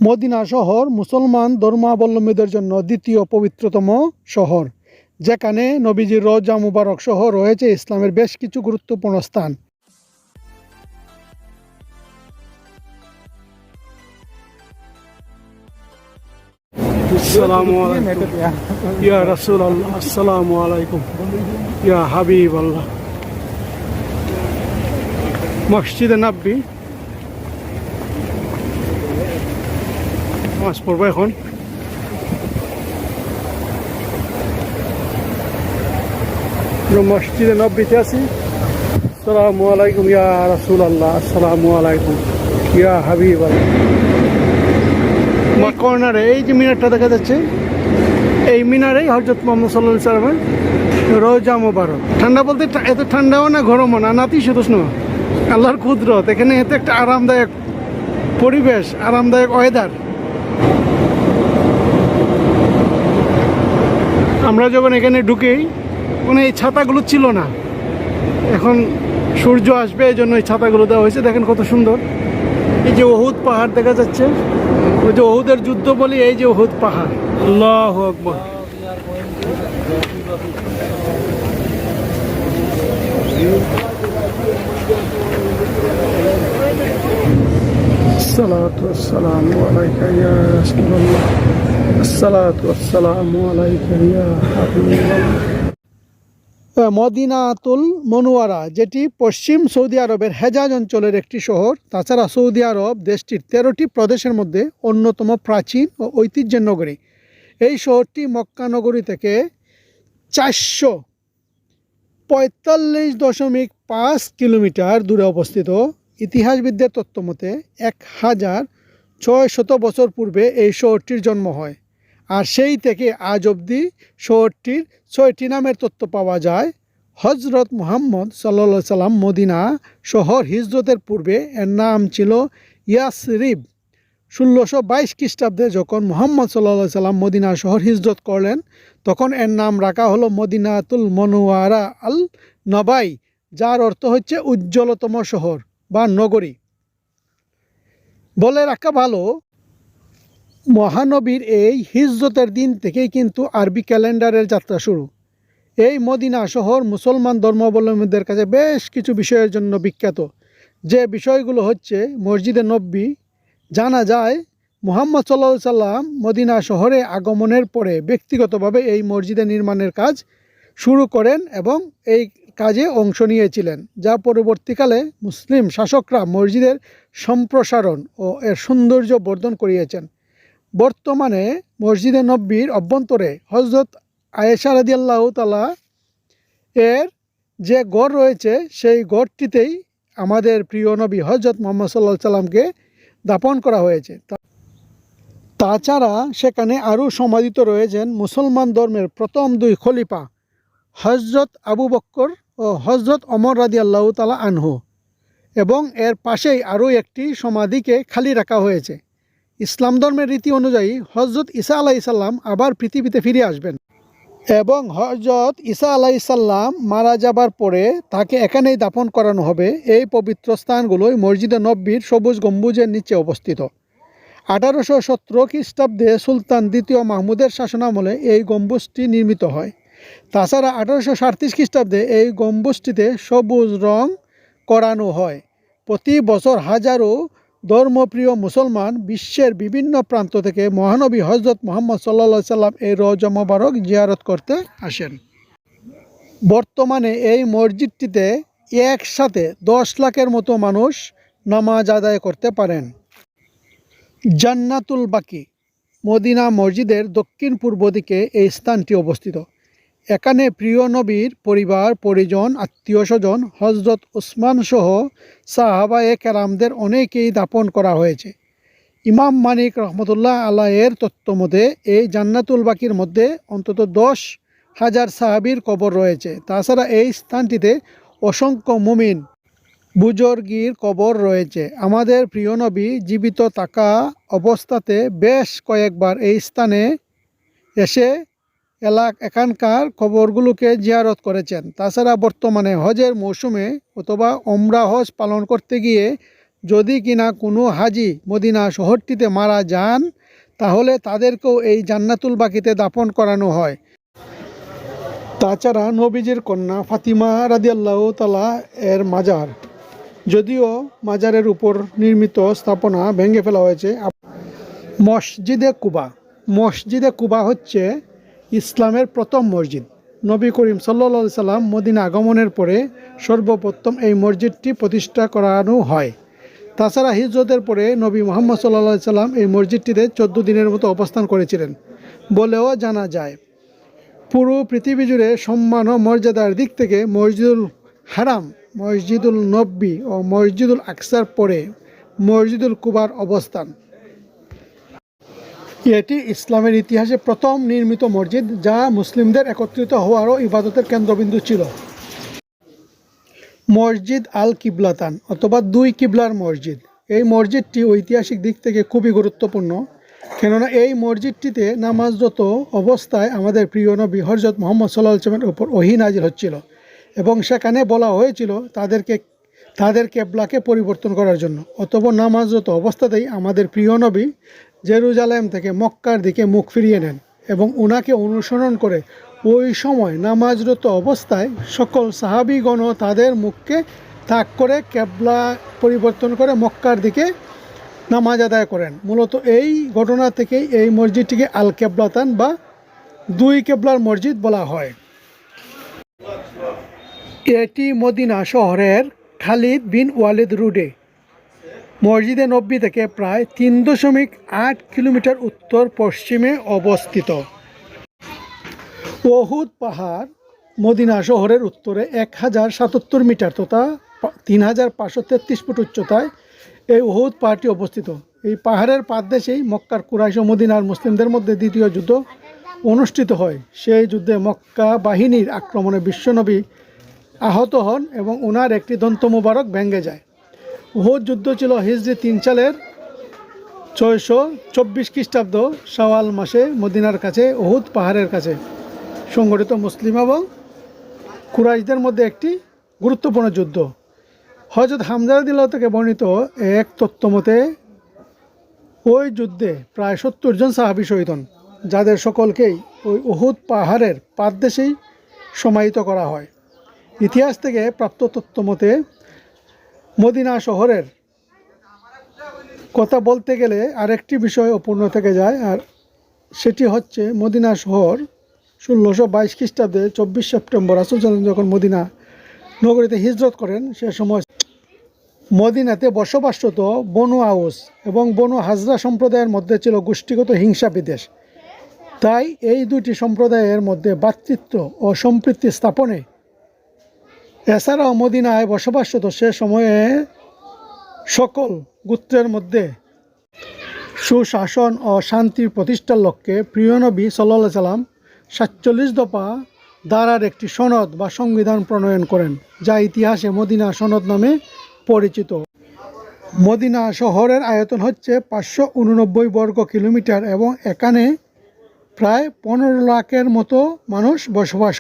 Medina শহর মুসলমান ধর্মাবলম্বীদের জন্য দ্বিতীয় পবিত্রতম শহর, যেখানে নবীজির রওজা মুবারক সহ রয়েছে ইসলামের বেশ কিছু গুরুত্বপূর্ণ স্থান। আসসালামু আলাইকুম ইয়া রাসূলুল্লাহ, আসসালামু আলাইকুম ইয়া হাবিবাল্লাহ। মসজিদে নববী নামাজ পড়বো এখন। মসজিদে নববীতে আছি। আসসালামু আলাইকুম ইয়া রাসূলুল্লাহ, আসসালামু আলাইকুম ইয়া হাবিবাল্লাহ। কর্নারে এই যে মিনারটা দেখা যাচ্ছে, এই মিনারেই হযরত মুহাম্মদ সাল্লাল্লাহু আলাইহি ওয়াসাল্লামের রওজা মুবারক। ঠান্ডা বলতে এত ঠান্ডাও না, গরমও না, নাতিশীতোষ্ণ, আল্লাহর কুদরত। এখানে এত একটা আরামদায়ক পরিবেশ, আরামদায়ক ওয়েদার। আমরা যখন এখানে ঢুকি, মানে এই ছাতাগুলো ছিল না, এখন সূর্য আসবে এই জন্য এই ছাতাগুলো দেওয়া হয়েছে। দেখেন কত সুন্দর। এই যে উহুদ পাহাড় দেখা যাচ্ছে, ওই যে উহুদের যুদ্ধ বলি, এই যে উহুদ পাহাড়। আল্লাহু আকবার। আসসালাতু ওয়াসসালামু আলাইকা ইয়া রাসূলুল্লাহ, আসসালাতু ওয়াসসালামু আলাইকা ইয়া হাবিবাল্লাহ। মদিনাতুল মুনাওয়ারা, যেটি পশ্চিম সৌদি আরবের হেজাজ অঞ্চলের একটি শহর। তাছাড়া সৌদি আরব দেশটির 13টি প্রদেশের মধ্যে অন্যতম প্রাচীন ও ঐতিহ্যের নগরী। এই শহরটি মক্কা নগরী থেকে 445.5 কিলোমিটার দূরে অবস্থিত। ইতিহাসবিদদের তথ্য মতে 1600 বছর পূর্বে এই শহরটির জন্ম হয়, আর সেই থেকে আজ অবধি শহরটির 6টি নামের তথ্য পাওয়া যায়। হজরত মুহাম্মদ সাল্লাল্লাহু আলাইহি সাল্লাম মদিনা শহর হিজরতের পূর্বে এর নাম ছিল ইয়াসরিব। 1622 খ্রিস্টাব্দে যখন মুহাম্মদ সাল্লাল্লাহু আলাইহি সাল্লাম মদিনা শহর হিজরত করলেন, তখন এর নাম রাখা হলো মদিনাতুল মুনাওয়ারা আল নবাই, যার অর্থ হচ্ছে উজ্জ্বলতম শহর বা নগরী। বলে রাখা ভালো, মহানবীর এই হিজরতের দিন থেকেই কিন্তু আরবি ক্যালেন্ডারের যাত্রা শুরু। এই মদিনা শহর মুসলমান ধর্মাবলম্বীদের কাছে বেশ কিছু বিষয়ের জন্য বিখ্যাত, যে বিষয়গুলো হচ্ছে মসজিদে নববী। জানা যায় মুহাম্মদ সাল্লাল্লাহু আলাইহি সাল্লাম মদিনা শহরে আগমনের পরে ব্যক্তিগতভাবে এই মসজিদে নির্মাণের কাজ শুরু করেন এবং এই কাজে অংশ নিয়েছিলেন, যা পরবর্তীকালে মুসলিম শাসকরা মসজিদের সম্প্রসারণ ও এর সৌন্দর্য বর্ধন করিয়েছেন। বর্তমানে মসজিদে নববীর অভ্যন্তরে হযরত আয়েশা রাদিয়াল্লাহু তাআলা এর যে গড় রয়েছে, সেই গড়টিতেই আমাদের প্রিয় নবী হযরত মুহাম্মদ সাল্লাল্লাহু আলাইহি সাল্লামকে দাফন করা হয়েছে। তাছাড়া সেখানে আরও সমাধিত রয়েছেন মুসলমান ধর্মের প্রথম 2 খলিফা, হযরত আবু বকর ও হযরত ওমর রাদিয়াল্লাহু তাআলা আনহু, এবং এর পাশেই আরও একটি সমাধিকে খালি রাখা হয়েছে। ইসলাম ধর্মের রীতি অনুযায়ী হযরত ঈসা আলাইহিস সালাম আবার পৃথিবীতে ফিরে আসবেন, এবং হযরত ঈসা আলাইহিস সালাম মারা যাবার পরে তাকে এখানেই দাফন করানো হবে। এই পবিত্র স্থানগুলোই মসজিদে নববীর সবুজ গম্বুজের নিচে অবস্থিত। 1817 খ্রিস্টাব্দে সুলতান দ্বিতীয় মাহমুদের শাসনামলে এই গম্বুজটি নির্মিত হয়। তাছাড়া 1837 খ্রিস্টাব্দে এই গম্বুজটিতে সবুজ রং করানো হয়। প্রতি বছর হাজারো ধর্মপ্রিয় মুসলমান বিশ্বের বিভিন্ন প্রান্ত থেকে মহানবী হযরত মুহাম্মদ সাল্লাল্লাহু আলাইহি সাল্লাম এই রওজা মুবারক জিয়ারত করতে আসেন। বর্তমানে এই মসজিদটিতে একসাথে 10 লাখের মতো মানুষ নামাজ আদায় করতে পারেন। জান্নাতুল বাকি মদিনা মসজিদের দক্ষিণ পূর্ব দিকে এই স্থানটি অবস্থিত। এখানে প্রিয় নবীর পরিবার পরিজন, আত্মীয় স্বজন, হযরত উসমান সহ সাহাবায়ে কেরামদের অনেকেই দাফন করা হয়েছে। ইমাম মানিক রহমতুল্লাহ আলাইহির তথ্য মতে এই জান্নাতুল বাকির মধ্যে অন্তত 10,000 সাহাবীর কবর রয়েছে। তাছাড়া এই স্থানটিতে অসংখ্য মুমিন বুজুর্গের কবর রয়েছে। আমাদের প্রিয় নবী জীবিত থাকা অবস্থাতে বেশ কয়েকবার এই স্থানে এসে এখানকার কবরগুলোকে জিয়ারত করেছেন। তাছাড়া বর্তমানে হজের মৌসুমে অথবা ওমরা হজ পালন করতে গিয়ে যদি কিনা কোনো হাজি মদিনা শহরটিতে মারা যান, তাহলে তাদেরকেও এই জান্নাতুল বাকিতে দাফন করানো হয়। তাছাড়া নবীজির কন্যা ফাতিমা রাদিয়াল্লাহু তাআলা এর মাজার, যদিও মাজারের উপর নির্মিত স্থাপনা ভেঙে ফেলা হয়েছে। মসজিদে কুবা হচ্ছে ইসলামের প্রথম মসজিদ। নবী করিম সাল্লাল্লাহু আলাইহি সাল্লাম মদিনা আগমনের পরে সর্বপ্রথম এই মসজিদটি প্রতিষ্ঠা করানো হয়। তাছাড়া হিজরতের পরে নবী মুহাম্মদ সাল্লাল্লাহু আলাইহি সাল্লাম এই মসজিদটিতে 14 দিনের মতো অবস্থান করেছিলেন বলেও জানা যায়। পুরো পৃথিবী জুড়ে সম্মান ও মর্যাদার দিক থেকে মসজিদুল হারাম, মসজিদুল নববী ও মসজিদুল আকসার পরে মসজিদুল কুবার অবস্থান। এটি ইসলামের ইতিহাসে প্রথম নির্মিত মসজিদ, যা মুসলিমদের একত্রিত হওয়ার ও ইবাদতের কেন্দ্রবিন্দু ছিল। মসজিদ আল কিবলাতান অথবা দুই কিবলার মসজিদ, এই মসজিদটি ঐতিহাসিক দিক থেকে খুবই গুরুত্বপূর্ণ, কেননা এই মসজিদটিতে নামাজরত অবস্থায় আমাদের প্রিয় নবী হযরত মুহাম্মদ সাল্লাল্লাহু আলাইহি ওয়াসাল্লামের উপর ওহী নাজিল হচ্ছিল এবং সেখানে বলা হয়েছিল তাদের কেবলাকে পরিবর্তন করার জন্য। অতঃপর নামাজরত অবস্থাতেই আমাদের প্রিয় নবী জেরুজালেম থেকে মক্কার দিকে মুখ ফিরিয়ে নেন এবং ওনাকে অনুসরণ করে ওই সময় নামাজরত অবস্থায় সকল সাহাবীগণ তাদের মুখকে তাক করে কেবলা পরিবর্তন করে মক্কার দিকে নামাজ আদায় করেন। মূলত এই ঘটনা থেকেই এই মসজিদটিকে আল কেবলাতান বা দুই কেবলার মসজিদ বলা হয়। এটি মদিনা শহরের খালিদ বিন ওয়ালিদ রোডে মসজিদে নববী থেকে প্রায় 3.8 কিলোমিটার উত্তর পশ্চিমে অবস্থিত। উহুদ পাহাড় মদিনা শহরের উত্তরে 1077 মিটার তথা 3533 ফুট উচ্চতায় এই উহুদ পাহাড়টি অবস্থিত। এই পাহাড়ের পাদদেশেই মক্কার কুরাইশ ও মদিনার মুসলিমদের মধ্যে দ্বিতীয় যুদ্ধ অনুষ্ঠিত হয়। সেই যুদ্ধে মক্কা বাহিনীর আক্রমণে বিশ্বনবী আহত হন এবং ওনার একটি দন্ত মোবারক ভেঙে যায়। উহুদ যুদ্ধ ছিল হিজরি 3 সালের 624 খ্রিস্টাব্দ শাওয়াল মাসে মদিনার কাছে উহুদ পাহাড়ের কাছে সংগঠিত মুসলিম এবং কুরাইশদের মধ্যে একটি গুরুত্বপূর্ণ যুদ্ধ। হযরত হামজা রাদিয়াল্লাহু থেকে বর্ণিত এক তথ্যমতে ওই যুদ্ধে প্রায় 70 জন সাহাবী শহীদ হন, যাদের সকলকেই ওই উহুদ পাহাড়ের পাদদেশেই সমাহিত করা হয়। ইতিহাস থেকে প্রাপ্ত তথ্যমতে মদিনা শহরের কথা বলতে গেলে আরেকটি বিষয় অপূর্ণ থেকে যায়, আর সেটি হচ্ছে মদিনা শহর 1622 খ্রিস্টাব্দে 24 সেপ্টেম্বর রাসূল সাল্লাল্লাহু আলাইহি ওয়াসাল্লাম যখন মদিনা নগরীতে হিজরত করেন, সে সময় মদিনাতে বসবাসরত বনু আউস এবং বনু হাজরা সম্প্রদায়ের মধ্যে ছিল গোষ্ঠীগত হিংসা বিদ্বেষ। তাই এই দুটি সম্প্রদায়ের মধ্যে ভ্রাতৃত্ব ও সম্প্রীতি স্থাপনে, এছাড়াও মদিনায় বসবাসরত সে সময়ে সকল গোত্রের মধ্যে সুশাসন ও শান্তির প্রতিষ্ঠার লক্ষ্যে প্রিয় নবী সাল্লাল্লাহু আলাইহি সাল্লাম 47 দফা ধারার একটি সনদ বা সংবিধান প্রণয়ন করেন, যা ইতিহাসে মদিনা সনদ নামে পরিচিত। মদিনা শহরের আয়তন হচ্ছে 589 বর্গ কিলোমিটার এবং এখানে প্রায় 15 লাখের মতো মানুষ বসবাস